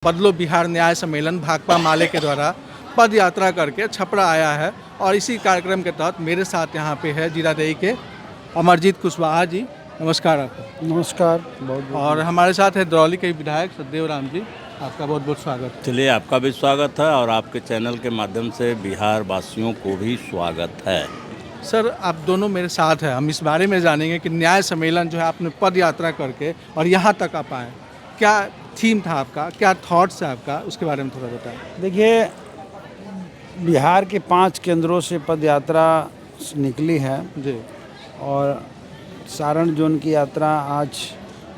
बदलो बिहार न्याय सम्मेलन भाकपा माले के द्वारा पद यात्रा करके छपरा आया है और इसी कार्यक्रम के तहत मेरे साथ यहाँ पे है जीरादेई के अमरजीत कुशवाहा जी। नमस्कार आपको। नमस्कार। बहुत और हमारे साथ है दरौली के विधायक सतदेव राम जी। आपका बहुत बहुत स्वागत। चलिए, आपका भी स्वागत है और आपके चैनल के माध्यम से बिहार वासियों को भी स्वागत है। सर, आप दोनों मेरे साथ हैं। हम इस बारे में जानेंगे कि न्याय सम्मेलन जो है आपने पद यात्रा करके और यहाँ तक आप आए, क्या थीम था आपका, क्या थॉट्स है आपका, उसके बारे में थोड़ा बताएं। देखिए, बिहार के 5 केंद्रों से पद यात्रा निकली है जी। और सारण जोन की यात्रा आज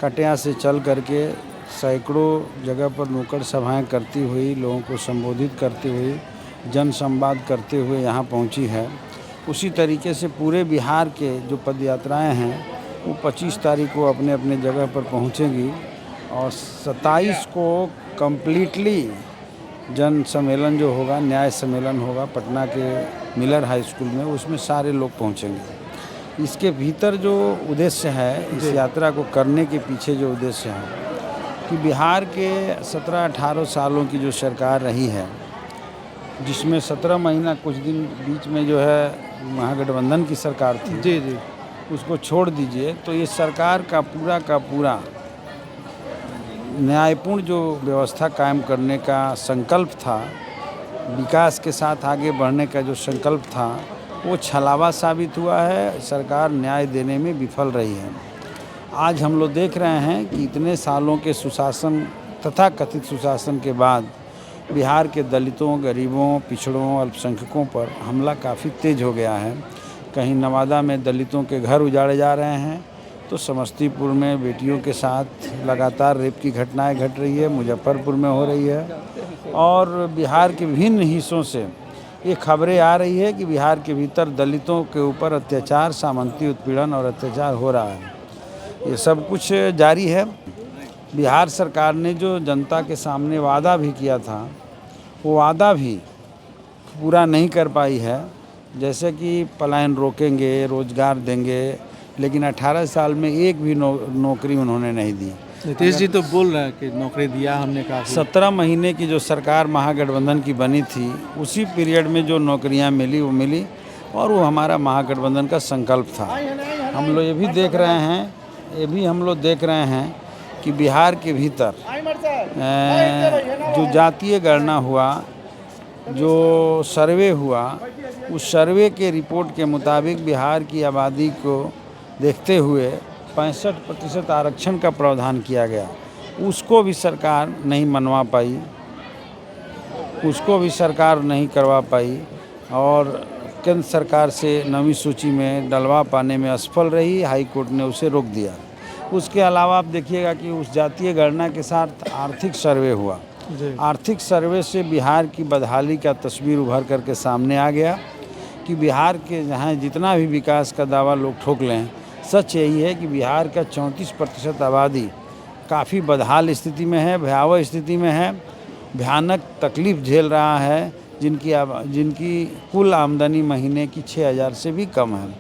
कटिया से चल करके सैकड़ों जगह पर नुक्कड़ सभाएं करती हुई, लोगों को संबोधित करती हुई, जन संवाद करते हुए यहाँ पहुँची है। उसी तरीके से पूरे बिहार के जो पद यात्राएँ हैं वो 25 तारीख को अपने अपने जगह पर पहुँचेंगी और 27 को कम्प्लीटली जन सम्मेलन जो होगा, न्याय सम्मेलन होगा पटना के मिलर हाई स्कूल में, उसमें सारे लोग पहुंचेंगे। इसके भीतर जो उद्देश्य है, इस यात्रा को करने के पीछे जो उद्देश्य है कि बिहार के 17-18 सालों की जो सरकार रही है, जिसमें 17 महीना कुछ दिन बीच में जो है महागठबंधन की सरकार थी, जी जी, उसको छोड़ दीजिए तो ये सरकार का पूरा न्यायपूर्ण जो व्यवस्था कायम करने का संकल्प था, विकास के साथ आगे बढ़ने का जो संकल्प था, वो छलावा साबित हुआ है। सरकार न्याय देने में विफल रही है। आज हम लोग देख रहे हैं कि इतने सालों के सुशासन तथा कथित सुशासन के बाद बिहार के दलितों, गरीबों, पिछड़ों, अल्पसंख्यकों पर हमला काफ़ी तेज हो गया है। कहीं नवादा में दलितों के घर उजाड़े जा रहे हैं, तो समस्तीपुर में बेटियों के साथ लगातार रेप की घटनाएं घट रही है, मुजफ्फरपुर में हो रही है और बिहार के विभिन्न हिस्सों से ये खबरें आ रही है कि बिहार के भीतर दलितों के ऊपर अत्याचार, सामंती उत्पीड़न और अत्याचार हो रहा है। ये सब कुछ जारी है। बिहार सरकार ने जो जनता के सामने वादा भी किया था, वो वादा भी पूरा नहीं कर पाई है। जैसे कि पलायन रोकेंगे, रोजगार देंगे, लेकिन 18 साल में एक भी नौकरी उन्होंने नहीं दी। नीतीश जी तो बोल रहे हैं कि नौकरी दिया हमने, कहा 17 महीने की जो सरकार महागठबंधन की बनी थी, उसी पीरियड में जो नौकरियां मिली वो मिली और वो हमारा महागठबंधन का संकल्प था। हम लोग ये भी देख रहे हैं कि बिहार के भीतर जो जातीय गणना हुआ, जो सर्वे हुआ, उस सर्वे के रिपोर्ट के मुताबिक बिहार की आबादी को देखते हुए 65% आरक्षण का प्रावधान किया गया। उसको भी सरकार नहीं मनवा पाई, उसको भी सरकार नहीं करवा पाई और केंद्र सरकार से नवीं सूची में डलवा पाने में असफल रही। हाई कोर्ट ने उसे रोक दिया। उसके अलावा आप देखिएगा कि उस जातीय गणना के साथ आर्थिक सर्वे हुआ। आर्थिक सर्वे से बिहार की बदहाली का तस्वीर उभर करके सामने आ गया कि बिहार के जहाँ जितना भी विकास का दावा लोग ठोक लें, सच यही है कि बिहार का 34% आबादी काफ़ी बदहाल स्थिति में है, भयावह स्थिति में है, भयानक तकलीफ़ झेल रहा है, जिनकी कुल आमदनी महीने की 6,000 से भी कम है।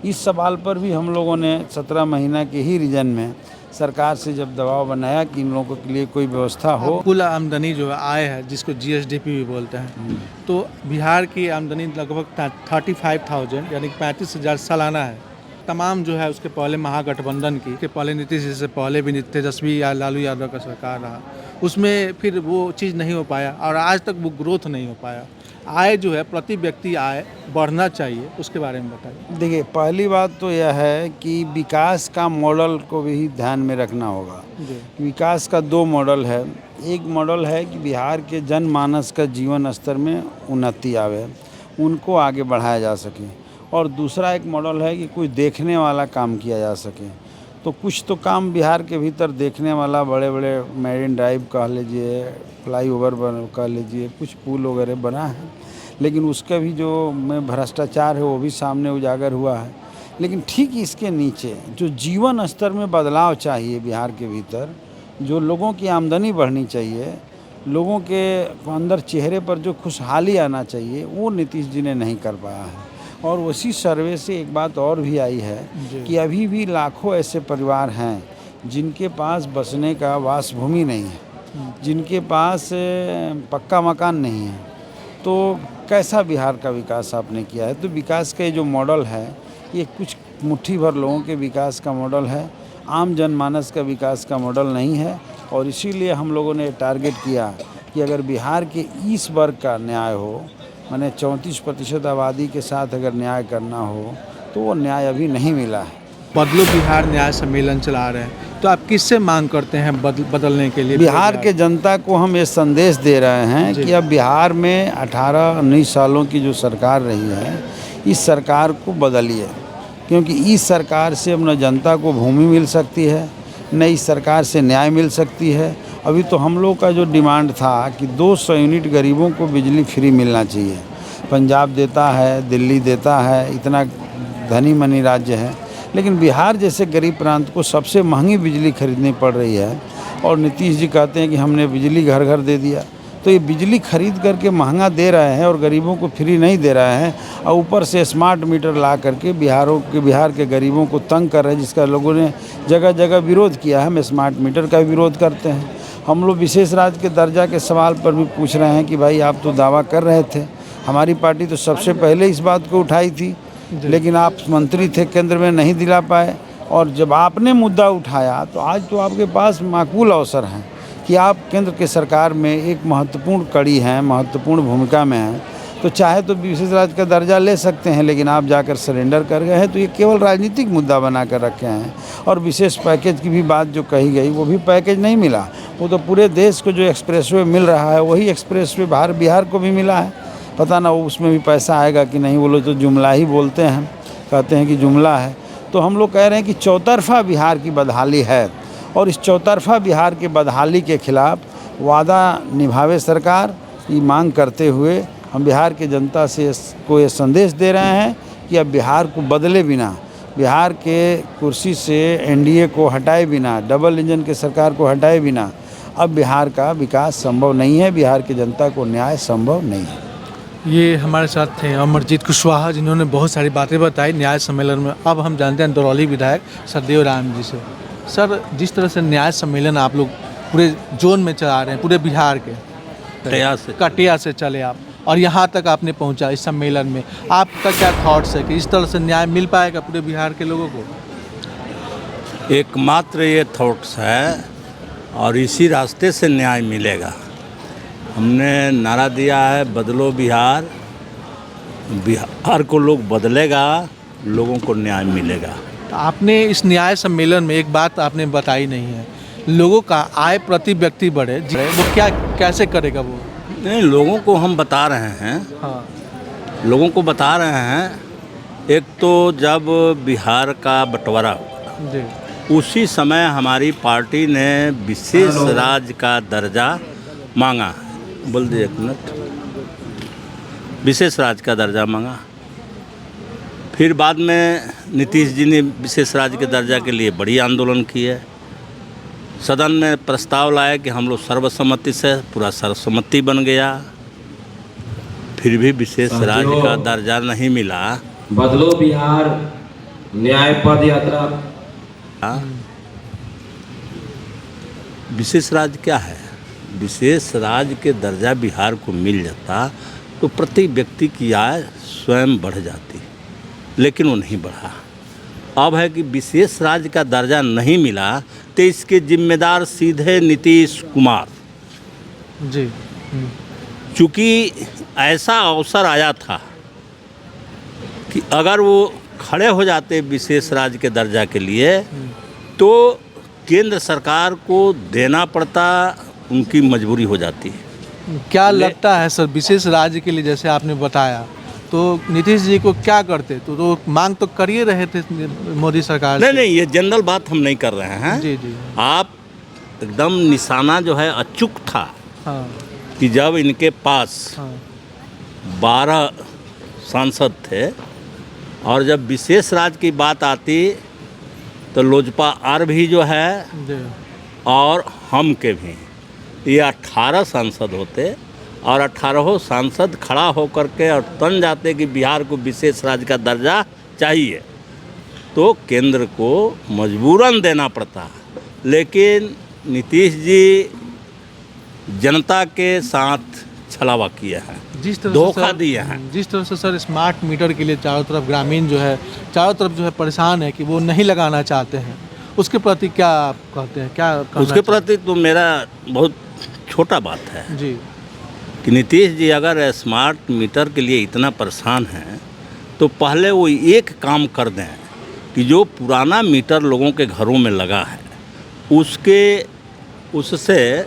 इस सवाल पर भी हम लोगों ने 17 महीना के ही रीजन में सरकार से जब दबाव बनाया कि इन लोगों के लिए कोई व्यवस्था हो। कुल आमदनी जो आय है, जिसको जीएसडीपी भी बोलते हैं, तो बिहार की आमदनी लगभग 35,000 यानी 35,000 सालाना है। तमाम जो है उसके पहले महागठबंधन की के पहले नीतीश जी से पहले भी तेजस्वी या लालू यादव का सरकार रहा, उसमें फिर वो चीज़ नहीं हो पाया और आज तक वो ग्रोथ नहीं हो पाया। आय जो है, प्रति व्यक्ति आय बढ़ना चाहिए, उसके बारे में बताइए। देखिए, पहली बात तो यह है कि विकास का मॉडल को भी ध्यान में रखना होगा। विकास का 2 मॉडल है। एक मॉडल है कि बिहार के जनमानस का जीवन स्तर में उन्नति आवे, उनको आगे बढ़ाया जा सके, और दूसरा एक मॉडल है कि कुछ देखने वाला काम किया जा सके। तो कुछ तो काम बिहार के भीतर देखने वाला, बड़े बड़े मैरिन ड्राइव कह लीजिए, फ्लाईओवर कह लीजिए, कुछ पुल वगैरह बना है, लेकिन उसका भी जो में भ्रष्टाचार है वो भी सामने उजागर हुआ है। लेकिन ठीक इसके नीचे जो जीवन स्तर में बदलाव चाहिए बिहार के भीतर, जो लोगों की आमदनी बढ़नी चाहिए, लोगों के अंदर चेहरे पर जो खुशहाली आना चाहिए, वो नीतीश जी ने नहीं कर पाया है। और उसी सर्वे से एक बात और भी आई है कि अभी भी लाखों ऐसे परिवार हैं जिनके पास बसने का वासभूमि नहीं है। जिनके पास पक्का मकान नहीं है। तो कैसा बिहार का विकास आपने किया है? तो विकास का ये जो मॉडल है, ये कुछ मुट्ठी भर लोगों के विकास का मॉडल है, आम जनमानस का विकास का मॉडल नहीं है। और इसीलिए हम लोगों ने टारगेट किया कि अगर बिहार के इस वर्ग का न्याय हो, माने 34% आबादी के साथ अगर न्याय करना हो, तो वो न्याय अभी नहीं मिला है। बदलो बिहार न्याय सम्मेलन चला रहे हैं, तो आप किससे मांग करते हैं बदलने के लिए? बिहार के जनता को हम ये संदेश दे रहे हैं कि अब बिहार में 18-19 सालों की जो सरकार रही है, इस सरकार को बदलिए, क्योंकि इस सरकार से अब न जनता को भूमि मिल सकती है, न इस सरकार से न्याय मिल सकती है। अभी तो हम लोग का जो डिमांड था कि 200 यूनिट गरीबों को बिजली फ्री मिलना चाहिए। पंजाब देता है, दिल्ली देता है, इतना धनी मनी राज्य है, लेकिन बिहार जैसे गरीब प्रांत को सबसे महंगी बिजली खरीदनी पड़ रही है। और नीतीश जी कहते हैं कि हमने बिजली घर घर दे दिया। तो ये बिजली खरीद करके महंगा दे रहे हैं और गरीबों को फ्री नहीं दे रहे हैं, और ऊपर से स्मार्ट मीटर ला करके बिहार के गरीबों को तंग कर रहे हैं, जिसका लोगों ने जगह जगह विरोध किया है। हम स्मार्ट मीटर का विरोध करते हैं। हम लोग विशेष राज्य के दर्जा के सवाल पर भी पूछ रहे हैं कि भाई आप तो दावा कर रहे थे, हमारी पार्टी तो सबसे पहले इस बात को उठाई थी, लेकिन आप मंत्री थे केंद्र में, नहीं दिला पाए। और जब आपने मुद्दा उठाया तो आज तो आपके पास माकूल अवसर हैं कि आप केंद्र के सरकार में एक महत्वपूर्ण कड़ी हैं, महत्वपूर्ण भूमिका में हैं। तो चाहे तो विशेष राज्य का दर्जा ले सकते हैं, लेकिन आप जाकर सरेंडर कर गए हैं। तो ये केवल राजनीतिक मुद्दा बना कर रखे हैं। और विशेष पैकेज की भी बात जो कही गई, वो भी पैकेज नहीं मिला। वो तो पूरे देश को जो एक्सप्रेसवे मिल रहा है, वही एक्सप्रेसवे बिहार को भी मिला है। पता ना वो उसमें भी पैसा आएगा कि नहीं। वो लोग तो जुमला ही बोलते हैं, कहते हैं कि जुमला है। तो हम लोग कह रहे हैं कि चौतरफा बिहार की बदहाली है, और इस चौतरफा बिहार के बदहाली के खिलाफ वादा निभावे सरकार, ये मांग करते हुए हम बिहार के जनता से ये संदेश दे रहे हैं कि अब बिहार को बदले बिना, बिहार के कुर्सी से एनडीए को हटाए बिना, डबल इंजन के सरकार को हटाए बिना अब बिहार का विकास संभव नहीं है, बिहार की जनता को न्याय संभव नहीं है। ये हमारे साथ थे अमरजीत कुशवाहा, जिन्होंने बहुत सारी बातें बताई न्याय सम्मेलन में। अब हम जानते हैं दरौली विधायक सदेव राम जी से। सर, जिस तरह से न्याय सम्मेलन आप लोग पूरे जोन में चला रहे हैं, पूरे बिहार के कटिया से चले आप और यहाँ तक आपने पहुँचा इस सम्मेलन में, आपका क्या थॉट्स है कि इस तरह से न्याय मिल पाएगा पूरे बिहार के लोगों को? एकमात्र ये थॉट्स है और इसी रास्ते से न्याय मिलेगा। हमने नारा दिया है बदलो बिहार, बिहार को लोग बदलेगा, लोगों को न्याय मिलेगा। तो आपने इस न्याय सम्मेलन में एक बात आपने बताई नहीं है, लोगों का आय प्रति व्यक्ति बढ़े, वो क्या कैसे करेगा वो? नहीं, लोगों को हम बता रहे हैं। हाँ, लोगों को बता रहे हैं। एक तो जब बिहार का बंटवारा हुआ, जी, उसी समय हमारी पार्टी ने विशेष राज्य का दर्जा मांगा। बोल दे एक मिनट। विशेष राज्य का दर्जा मांगा। फिर बाद में नीतीश जी ने विशेष राज्य के दर्जा के लिए बड़ी आंदोलन की है। सदन में प्रस्ताव लाया कि हम लोग सर्वसम्मति से, पूरा सर्वसम्मति बन गया। फिर भी विशेष राज्य का दर्जा नहीं मिला। बदलो बिहार न्याय पद यात्रा। विशेष राज्य क्या है? विशेष राज्य के दर्जा बिहार को मिल जाता तो प्रति व्यक्ति की आय स्वयं बढ़ जाती, लेकिन वो नहीं बढ़ा। अब है कि विशेष राज्य का दर्जा नहीं मिला तो इसके जिम्मेदार सीधे नीतीश कुमार जी। चूँकि ऐसा अवसर आया था कि अगर वो खड़े हो जाते विशेष राज्य के दर्जा के लिए तो केंद्र सरकार को देना पड़ता, उनकी मजबूरी हो जाती है। क्या लगता है सर, विशेष राज्य के लिए जैसे आपने बताया, तो नीतीश जी को क्या करते? तो मांग तो कर ही रहे थे मोदी सरकार से। नहीं, ये जनरल बात हम नहीं कर रहे हैं। जी जी। आप एकदम निशाना जो है अचूक था। हाँ कि जब इनके पास हाँ 12 सांसद थे और जब विशेष राज्य की बात आती तो लोजपा आर भी जो है जी। और हम के भी, ये 18 सांसद होते और 18 सांसद खड़ा होकर के और तन जाते कि बिहार को विशेष राज्य का दर्जा चाहिए, तो केंद्र को मजबूरन देना पड़ता। लेकिन नीतीश जी जनता के साथ छलावा किए हैं, जिस तरह धोखा सर, दिए हैं। जिस तरह से सर स्मार्ट मीटर के लिए चारों तरफ ग्रामीण जो है चारों तरफ जो है परेशान है कि वो नहीं लगाना चाहते हैं, उसके प्रति क्या आप कहते हैं, क्या करना उसके प्रति तो मेरा बहुत छोटा बात है चाहिए? जी कि नीतीश जी अगर स्मार्ट मीटर के लिए इतना परेशान हैं तो पहले वो एक काम कर दें कि जो पुराना मीटर लोगों के घरों में लगा है उससे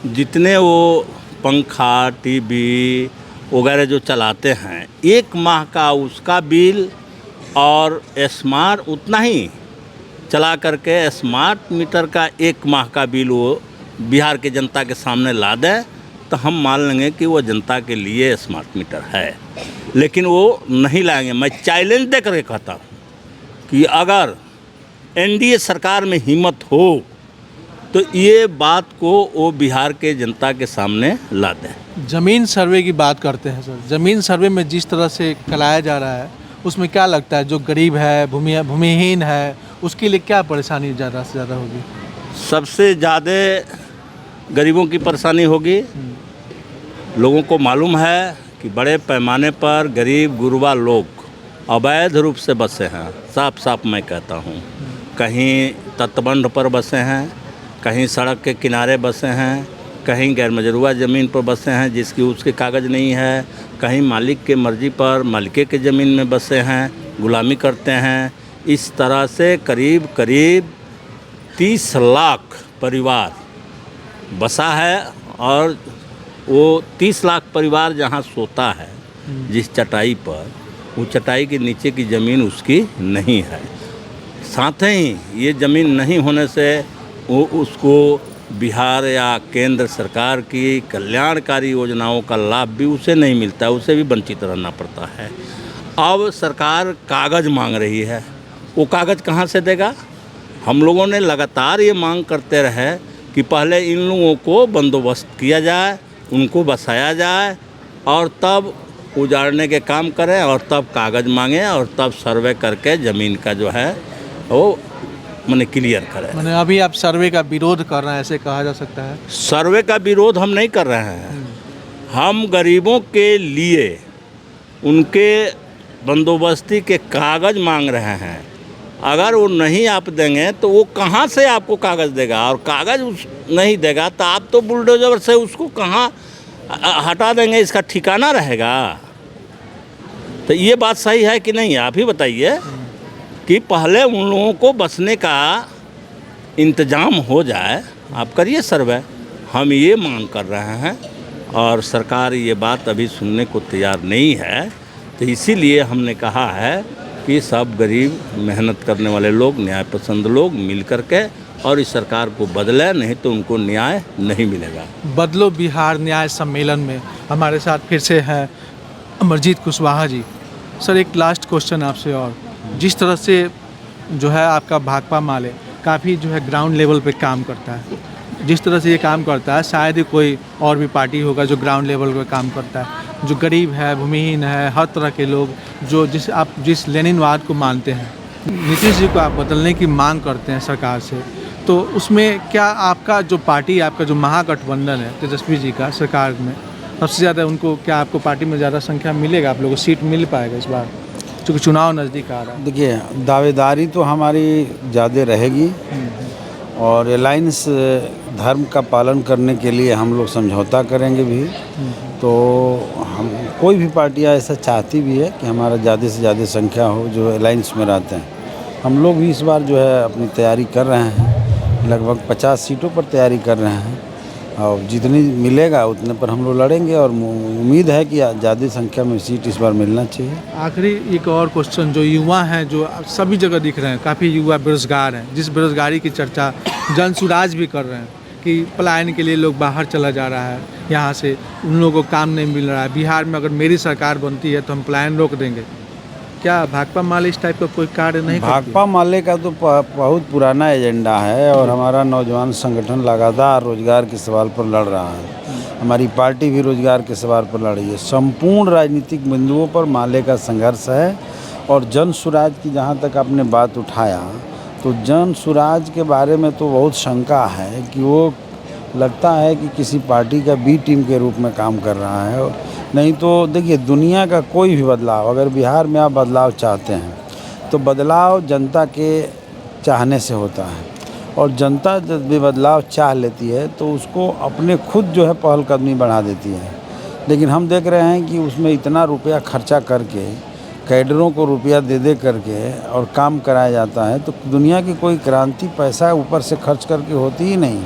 जितने वो पंखा टीवी वगैरह जो चलाते हैं, एक माह का उसका बिल और स्मार्ट उतना ही चला करके स्मार्ट मीटर का एक माह का बिल वो बिहार के जनता के सामने ला दें तो हम मान लेंगे कि वो जनता के लिए स्मार्ट मीटर है। लेकिन वो नहीं लाएंगे। मैं चैलेंज दे करके कहता हूँ कि अगर एनडीए सरकार में हिम्मत हो तो ये बात को वो बिहार के जनता के सामने ला दें। ज़मीन सर्वे की बात करते हैं सर, ज़मीन सर्वे में जिस तरह से कराया जा रहा है उसमें क्या लगता है जो गरीब है, भूमिहीन है, उसके लिए क्या परेशानी ज़्यादा से ज़्यादा होगी? सबसे ज़्यादा गरीबों की परेशानी होगी। लोगों को मालूम है कि बड़े पैमाने पर गरीब गुरबा लोग अवैध रूप से बसे हैं। साफ साफ मैं कहता हूँ, कहीं तटबंध पर बसे हैं, कहीं सड़क के किनारे बसे हैं, कहीं गैर मजरूआ ज़मीन पर बसे हैं जिसकी उसके कागज़ नहीं है, कहीं मालिक के मर्ज़ी पर मालिके के ज़मीन में बसे हैं, गुलामी करते हैं। इस तरह से करीब करीब 30 लाख परिवार बसा है और वो 30 लाख परिवार जहाँ सोता है जिस चटाई पर, वो चटाई के नीचे की ज़मीन उसकी नहीं है। साथ ही ये ज़मीन नहीं होने से वो उसको बिहार या केंद्र सरकार की कल्याणकारी योजनाओं का लाभ भी उसे नहीं मिलता है, उसे भी वंचित रहना पड़ता है। अब सरकार कागज़ मांग रही है, वो कागज़ कहाँ से देगा? हम लोगों ने लगातार ये मांग करते रहे कि पहले इन लोगों को बंदोबस्त किया जाए, उनको बसाया जाए और तब उजाड़ने के काम करें और तब कागज़ मांगें और तब सर्वे करके ज़मीन का जो है वो मैंने क्लियर करें। मैंने अभी आप सर्वे का विरोध कर रहे हैं, ऐसे कहा जा सकता है? सर्वे का विरोध हम नहीं कर रहे हैं, हम गरीबों के लिए उनके बंदोबस्ती के कागज़ मांग रहे हैं। अगर वो नहीं आप देंगे तो वो कहाँ से आपको कागज़ देगा, और कागज़ उस नहीं देगा तो आप तो बुलडोजर से उसको कहाँ हटा देंगे, इसका ठिकाना रहेगा? तो ये बात सही है कि नहीं, आप ही बताइए कि पहले उन लोगों को बसने का इंतज़ाम हो जाए, आप करिए सर्वे। हम ये मांग कर रहे हैं और सरकार ये बात अभी सुनने को तैयार नहीं है, तो इसीलिए हमने कहा है कि सब गरीब मेहनत करने वाले लोग, न्याय पसंद लोग मिल कर के और इस सरकार को बदले, नहीं तो उनको न्याय नहीं मिलेगा। बदलो बिहार न्याय सम्मेलन में हमारे साथ फिर से हैं अमरजीत कुशवाहा जी। सर एक लास्ट क्वेश्चन आपसे, और जिस तरह से जो है आपका भाकपा माले काफ़ी जो है ग्राउंड लेवल पे काम करता है, जिस तरह से ये काम करता है शायद ही कोई और भी पार्टी होगा जो ग्राउंड लेवल पे काम करता है, जो गरीब है, भूमिहीन है, हर तरह के लोग जो जिस लेनिनवाद को मानते हैं, नीतीश जी को आप बदलने की मांग करते हैं सरकार से, तो उसमें क्या आपका जो पार्टी, आपका जो महागठबंधन है तेजस्वी जी का सरकार में, सबसे ज़्यादा उनको क्या आपको पार्टी में ज़्यादा संख्या मिलेगा, आप लोगों को सीट मिल पाएगा इस बार क्योंकि चुनाव नज़दीक आ रहा है? देखिए, दावेदारी तो हमारी ज़्यादा रहेगी और अलायंस धर्म का पालन करने के लिए हम लोग समझौता करेंगे भी। तो हम कोई भी पार्टियां ऐसा चाहती भी है कि हमारा ज़्यादा से ज़्यादा संख्या हो जो अलायंस में रहते हैं। हम लोग भी इस बार जो है अपनी तैयारी कर रहे हैं, लगभग 50 सीटों पर तैयारी कर रहे हैं और जितनी मिलेगा उतने पर हम लोग लड़ेंगे और उम्मीद है कि ज़्यादा संख्या में सीट इस बार मिलना चाहिए। आखिरी एक और क्वेश्चन, जो युवा हैं जो सभी जगह दिख रहे हैं, काफ़ी युवा बेरोजगार हैं, जिस बेरोजगारी की चर्चा जनसुराज भी कर रहे हैं कि पलायन के लिए लोग बाहर चला जा रहा है, यहाँ से उन लोगों को काम नहीं मिल रहा है, बिहार में अगर मेरी सरकार बनती है तो हम पलायन रोक देंगे, क्या भाकपा माले इस टाइप का कोई कार्य नहीं करती? भाकपा माले का तो बहुत पुराना एजेंडा है और हमारा नौजवान संगठन लगातार रोजगार के सवाल पर लड़ रहा है। हमारी पार्टी भी रोजगार के सवाल पर लड़ रही है। संपूर्ण राजनीतिक बिंदुओं पर माले का संघर्ष है। और जन सुराज की जहाँ तक आपने बात उठाया, तो जन सुराज के बारे में तो बहुत शंका है कि वो लगता है कि किसी पार्टी का बी टीम के रूप में काम कर रहा है। नहीं तो देखिए, दुनिया का कोई भी बदलाव, अगर बिहार में आप बदलाव चाहते हैं तो बदलाव जनता के चाहने से होता है, और जनता जब भी बदलाव चाह लेती है तो उसको अपने खुद जो है पहलकदमी बढ़ा देती है। लेकिन हम देख रहे हैं कि उसमें इतना रुपया खर्चा करके, कैडरों को रुपया दे करके और काम कराया जाता है। तो दुनिया की कोई क्रांति पैसा ऊपर से खर्च करके होती ही नहीं।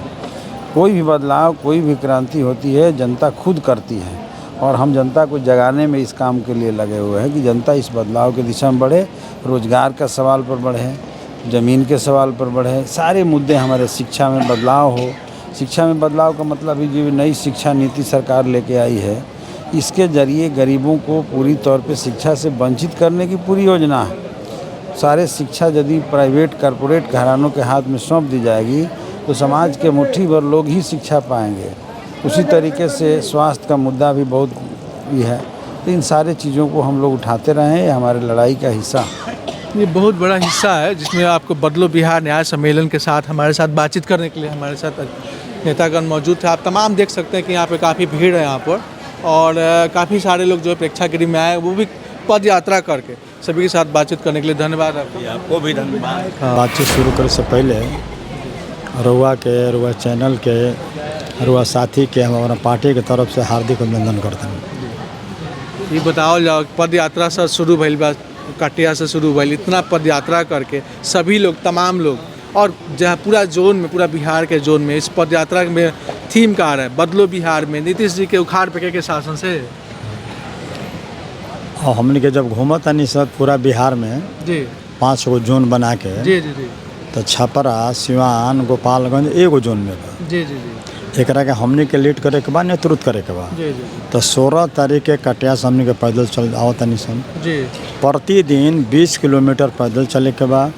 कोई भी बदलाव, कोई भी क्रांति होती है जनता खुद करती है, और हम जनता को जगाने में इस काम के लिए लगे हुए हैं कि जनता इस बदलाव की दिशा में बढ़े, रोजगार का सवाल पर बढ़े, ज़मीन के सवाल पर बढ़े, सारे मुद्दे हमारे, शिक्षा में बदलाव हो। शिक्षा में बदलाव का मतलब ही जो नई शिक्षा नीति सरकार लेके आई है, इसके ज़रिए गरीबों को पूरी तौर पे शिक्षा से वंचित करने की पूरी योजना है। सारे शिक्षा यदि प्राइवेट कॉरपोरेट घरानों के हाथ में सौंप दी जाएगी तो समाज के मुट्ठी भर लोग ही शिक्षा पाएंगे। उसी तरीके से स्वास्थ्य का मुद्दा भी बहुत ही है। तो इन सारे चीज़ों को हम लोग उठाते रहे हैं, हमारे लड़ाई का हिस्सा। ये बहुत बड़ा हिस्सा है जिसमें आपको बदलो बिहार न्याय सम्मेलन के साथ हमारे साथ बातचीत करने के लिए हमारे साथ नेतागण मौजूद थे। आप तमाम देख सकते हैं कि यहाँ पे काफ़ी भीड़ है यहाँ पर, और काफ़ी सारे लोग जो है प्रेक्षागृह में आए, वो भी पद यात्रा करके। सभी के साथ बातचीत करने के लिए धन्यवाद आपको भी धन्यवाद। बातचीत शुरू करे से पहले रुआ के, रुआ चैनल के, रुआ साथी के हम अपना पार्टी के तरफ से हार्दिक अभिनंदन करते हैं। ये बताओ जाओ, पद यात्रा से शुरू भइल बा, कटिया से शुरू भइल, इतना पद यात्रा करके सभी लोग, तमाम लोग, और जहाँ पूरा जोन में, पूरा बिहार के जोन में इस पद यात्रा में थीम का आ रहा है बदलो बिहार में, नीतीश जी के उखाड़ फेंके के शासन से। और हमने के जब घूमत नहीं सब पूरा बिहार में जी 5 गो जोन बना के, जी जी जी तो छपरा, सिवान, गोपालगंज एगो जोन में बा। जी जी जी एकरा के हमने के लीड करे के बा, नेतृत्व करे के बा। जी जी तो 16 तारीख के कटिया से हमने के पैदल चल आवत नहीं सन। जी प्रतिदिन 20 किलोमीटर पैदल चले के बा।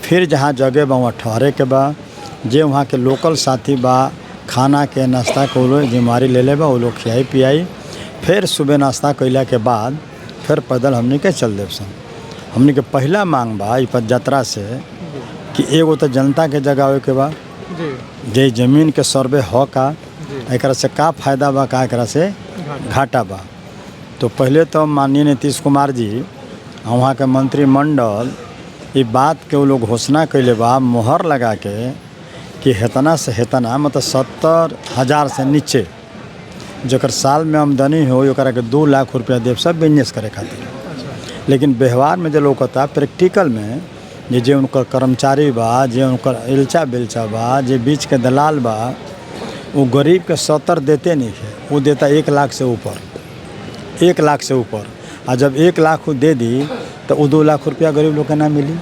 फिर जहाँ जगह बा वहाँ ठहरे के बा। जे वहाँ के लोकल साथी बा, खाना के नाश्ता के वो लोग जिम्मेवारी ले ले बा, वो लोग खियाई पियाई। फिर सुबह नाश्ता कैला के बाद फिर पैदल हमने के चल देव सन। हमने के पहला मांग बा ई पद यात्रा से कि एगो तो जनता के जगावे के बा, जी जे जमीन के सर्वे हो का, एकरा से का फायदा बा, का एकरा से घाटा बा। तो पहले तो माननीय नीतीश कुमार जी वहाँ के मंत्रिमंडल ये बात के वो लोग घोषणा कैले बा, मोहर लगा के कि हेतना से हेतना, मतलब 70,000 से नीचे जकर साल में आमदनी हो ओकरा के 2 लाख रुपया देव सब बिजनेस करे खातिर। लेकिन व्यवहार में जो लौकता प्रैक्टिकल में जे उनकर कर्मचारी बा, जे उनकर इल्चा बिल्चा बा, जे बीच के दलाल बा, वो गरीब के 70 देते नहीं है, वो देता 1 लाख से ऊपर, 1 लाख से ऊपर। और जब 1 लाख वो दे दी तो वो 2 लाख रुपया गरीब लोग के ना मिली।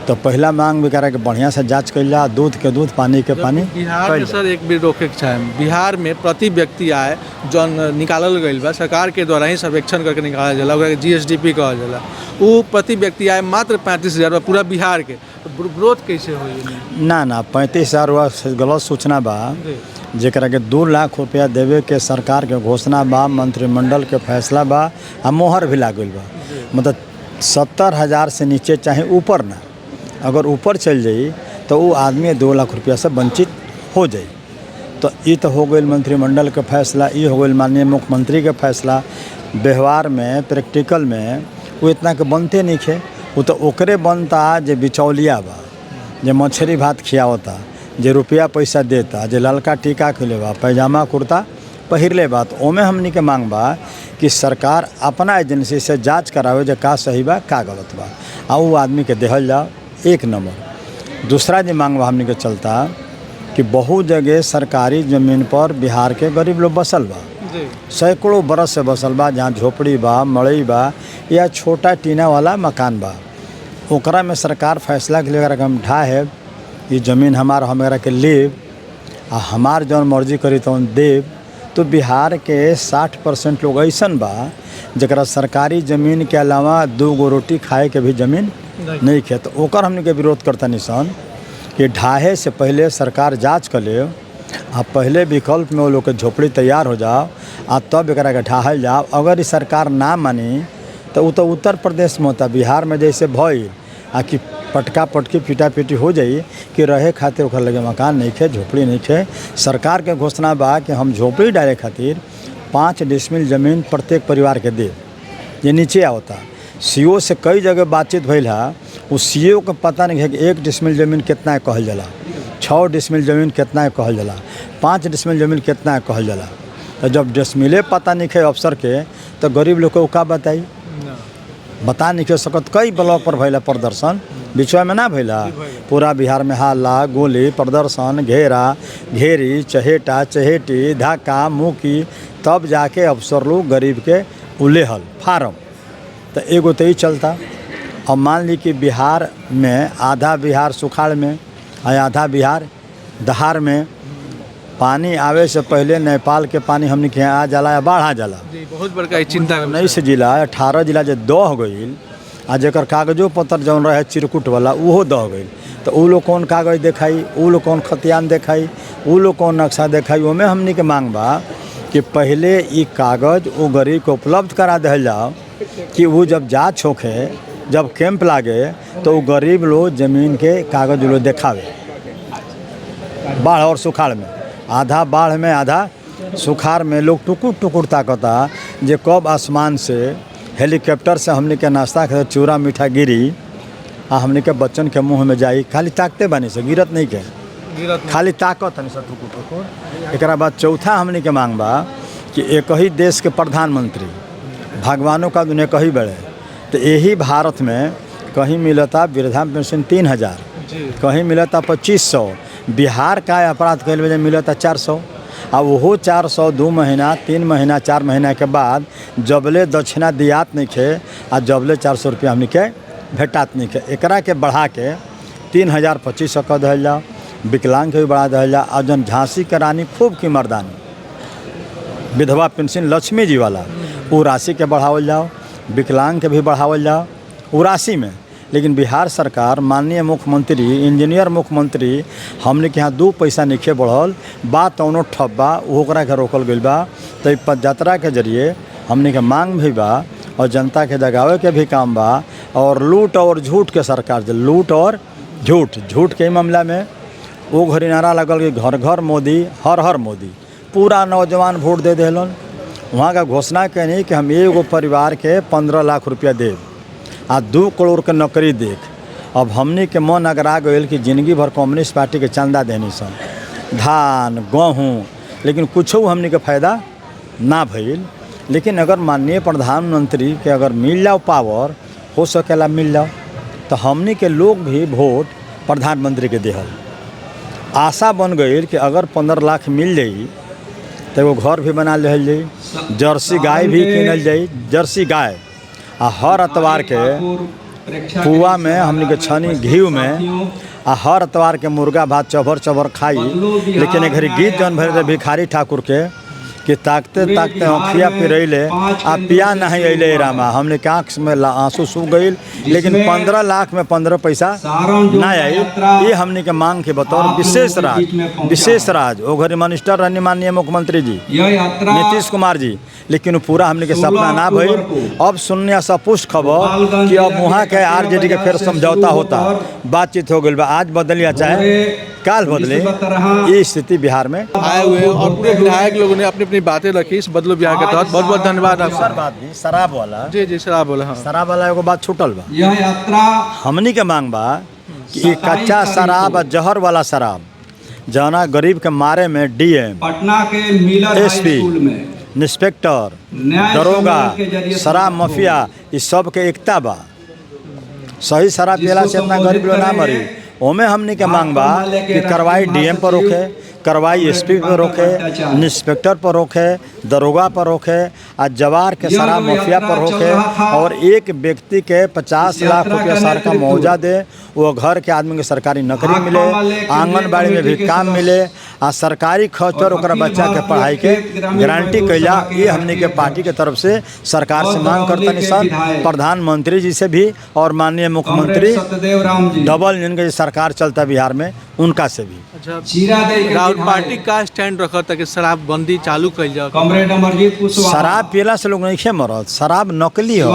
तो पहला मांग भी करा कि बढ़िया से जांच कैल जा, दूध के दूध, पानी के पानी। बिहार में सर एक भी रोके के चाहे, बिहार में प्रति व्यक्ति आय जो निकालल गई बा सरकार के द्वारा ही सर्वेक्षण करके निकाला जाला, ओकरा के GSDP कहल जाला, वो प्रति व्यक्ति आय मात्र 35,000 पूरा बिहार के। तो ग्रोथ कैसे होई? ना 35,000 से गलत सूचना बा। जेकरा के 2 लाख रुपया देवे के सरकार के घोषणा बा, मंत्रिमंडल के फैसला बा, आ मोहर भी लागल बा। मतलब 70,000 से नीचे चाहे ऊपर ना, अगर ऊपर चल जाई तो वो आदमी 2 लाख रुपया से वंचित हो जाए। तो ये तो हो गई मंत्रिमंडल के फैसला, ये हो गई माननीय मुख्यमंत्री के फैसला। व्यवहार में, प्रैक्टिकल में वो इतना के बनते नहीं थे। वो तो ओकरे बनता जे बिचौलिया बा, जे मछली भात खियावता, जे रुपया पैसा देता, जे ललका टीका खिले बा, पैजामा कुर्ता पहिर ले बा। तो ओमे हमनी के मांग बा कि सरकार अपना एजेंसी से जांच करावे जे का सही बा, का गलत बा, आ वो आदमी के देहल जाओ। 1 नंबर। दूसरा जो मांग हमने के चलता कि बहुत जगह सरकारी ज़मीन पर बिहार के गरीब लोग बसल बा, सैकड़ों बरस से बसल बा, जहाँ झोपड़ी बा, मड़ई बा या छोटा टीना वाला मकान बा। ओकरा में सरकार फैसला के लिए अगर हम ढा है ये ज़मीन हमारा, हमारा के लेब आ हमार जौन मर्जी करी तो देव। तो बिहार के 60% लोग ऐसन बा जरा सरकारी ज़मीन के अलावा 2 गो रोटी खाए के भी ज़मीन नहीं खे। तो ओकर हमने के विरोध करता निशान कि ढाहे से पहले सरकार जांच कर ले, आ पहले विकल्प में वो लोग के झोपड़ी तैयार हो जाओ, आ तब एक के ढाहल जाओ। अगर ये सरकार ना मानी तो वो तो उत्तर प्रदेश में होता, बिहार में जैसे भइल आ कि पटका पटकी पीटा पीटी हो जाई कि रहे खातिर ओकर लगे मकान नहीं खे, झोपड़ी नहीं खे। सरकार के घोषणा बा कि हम झोपड़ी डाले खातिर 5 डिसमिल ज़मीन प्रत्येक परिवार के दे। ये नीचे आवता सीओ से कई जगह बातचीत भइल है, उस सीओ को पता नहीं है कि 1 डिसमिल ज़मीन कितना है कहल जाला, 6 डिसमिल ज़मीन कितना है कहल जाला, 5 डिसमिल ज़मीन कितना है कहल जाला। तो जब डिसमिले पता नहीं है अफसर के, तो गरीब लोग को का बताई, बता नहीं सकत। कई ब्लॉक पर भैला प्रदर्शन, बिचवा में ना भैला, पूरा बिहार में हल्ला गोली प्रदर्शन, घेरा घेरी, चहेटा चहेटी, धक्का मुक्की, तब जाके अफसर लोग गरीब के उलेहल फार्म। तो एगो तो ही चलता। अब मान ली कि बिहार में आधा बिहार सुखाड़ में और आधा बिहार दहाड़ में, पानी आवे से पहले नेपाल के पानी हमने के यहाँ आ जाला या बाढ़ आ जाला। जी, बहुत बड़का चिंता 19 जिला 18 जिला जो दह गई आ जकर कागजों पत्र जौन रहे चिरकुट वाला वो दह गई। तो उ लोग कौन कागज दिखाई, उ लोग कौन खतियान दिखाई, उ लोग कौन नक्शा दिखाई। ओमें हमने के मांग बा कि पहले ये कागज वो गरीब को उपलब्ध करा दिल जाओ कि वो जब जाँच होखे, जब कैंप लागे, तो वो गरीब लोग ज़मीन के कागज लोग दिखावे। बाढ़ और सुखाड़ में, आधा बाढ़ में आधा सुखाड़ में लोग टुकुर टुकुर ताकता जे कब आसमान से हेलीकॉप्टर से हमने के नाश्ता खाते चूरा मीठा गिरी आ हमने के बच्चन के मुंह में जाई। खाली ताकते बनी से, गिरत नहीं के, खाली ताकत हनी से टुकुर टुकुर। एक बाद चौथा हमने के मांग बा कि एक ही देश के प्रधानमंत्री, भगवानों का दुनिया कहीं बड़े। तो यही भारत में कहीं मिलता वृद्धा पेंशन 3000, कहीं मिलता 2500। बिहार का अपराध कैल वजह मिलता 400। अब वो 400 2 महीना 3 महीना 4 महीना के बाद जबले दक्षिणा दियात नहीं खे आ जबले 400 रुपया हमने के भेटात नहीं खे। एकरा के बढ़ा के 3000 2500 कर दिल जाओ, विकलांग के भी बढ़ा दिल जाओ। और जन झांसी के रानी खूब की मर्दानी विधवा पेंशन लक्ष्मी जी वाला वो राशि के बढ़ावल जाओ, विकलांग के भी बढ़ावल जाओ वो राशि में। लेकिन बिहार सरकार माननीय मुख्यमंत्री इंजीनियर मुख्यमंत्री हमने के यहाँ 2 पैसा नहीं बढ़ल बात तौनो ठप बा, ओकरा के रोकल गई बा। तो पद यात्रा के जरिए हमने के मांग भी बा और जनता के जगावे के भी काम बा। और लूट और झूठ के सरकार, लूट और झूठ के मामला में वो घड़ी नारा लगल कि घर घर मोदी, हर हर मोदी, पूरा नौजवान वोट दे दिलन। वहाँ का घोषणा कहनी कि हम एगो परिवार के 15 लाख रुपया देव आ 2 करोड़ के नौकरी देख। अब हमने के मन अगर आ गए कि ज़िंदगी भर कम्युनिस्ट पार्टी के चंदा देनी सन, धान गेहूँ, लेकिन कुछ हमने के फायदा ना भइल। लेकिन अगर माननीय प्रधानमंत्री के अगर मिल जाओ पावर, हो सकेला मिल जाओ, तो हमने के लोग भी वोट प्रधानमंत्री के देहल। आशा बन गई कि अगर 15 लाख मिल जाई तो वो घर भी बना लेल जाई, जर्सी गाय भी किनल जाई, जर्सी गाय। आ हर एतवार के पुआ में हमने के छनी घी में आ हर एतवार के मुर्गा भात चबर चबर खाई। लेकिन एक घड़ी गीत जौन भरे भिखारी ठाकुर के कि ताकते ताकते आँखिया पिरैले आ पिया नहीं अले रामा, हमने के आँख में आंसू सूख गई। लेकिन 15 लाख में 15 पैसा ना आई। ये हमने के मांग के बतौर विशेष राज वो घड़ी मिनिस्टर रहने माननीय मुख्यमंत्री जी नीतीश कुमार जी। लेकिन पूरा हमने के सपना ना भइल। अब सुनने से पुष्ट खबर कि अब वहाँ के आरजेडी के फिर समझौता होता, बातचीत हो गई बा। आज बदलिया चाहे काल बदले, ये स्थिति बिहार में आए हुए और पूरे विधायक लोगों ने अपनी अपनी बातें रखी इस बदलो बिहार के तहत। बहुत बहुत धन्यवाद आपका। बात भी शराब वाला, जी शराब वाला, हाँ शराब वाला एगो बात छूटल बा। यह यात्रा हमनी के मांग बा कि कच्चा शराब और जहर वाला शराब जौना गरीब के मारे में डीएम, पटना के मिलर एसपी, स्कूल में इंस्पेक्टर, दरोगा, शराब माफिया, इस सब के एकता बा। सही शराब पियला से इतना गरीब लोग ना मरी। ओमे हमनी के मांग बा कि कार्रवाई डीएम पर रोके, कार्रवाई एसपी पर रोके, इंस्पेक्टर पर रोके, दरोगा पर रोके, और जवार के शराब माफिया पर रोके। और एक व्यक्ति के 50 लाख रुपया सर का मुआवजा दे, वो घर के आदमी के सरकारी नौकरी मिले, आंगनबाड़ी में भी काम मिले, आ सरकारी खर्च पर ओकरा बच्चा के पढ़ाई के गारंटी कैला। ये हमने के पार्टी के तरफ से सरकार से मांग करता सर, प्रधानमंत्री जी से भी और माननीय मुख्यमंत्री डबल इंजन के सरकार चलता बिहार में उनका से भी। राहुल पार्टी का स्टैंड रखा था कि शराब बंदी चालू कल जाओ। कॉमरेड अमरजीत कुशवाहा, शराब पियला से लोग नहीं खे मरत, शराब नकली हो,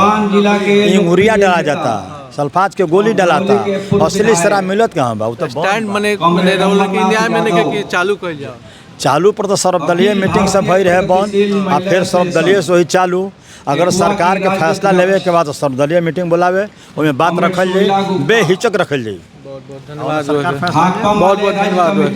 यूरिया डाला जाता, सल्फाज के गोली डलाता, असली शराब मिलत कहाँ बा? उ तो स्टैंड मने रउल के इंडिया में नहीं कि चालू कइल जाओ। चालू पर तो सर्वदलीय मीटिंग सब भई रहे बंद, आ फिर सर्वदलीय से वही चालू। अगर सरकार के फैसला लेवे के बाद सर्वदलीय मीटिंग बुलावे, ओहिमे बात रखल जाई, बेहिचक रखल जाई। बहुत बहुत धन्यवाद। भाकपा बहुत बहुत धन्यवाद।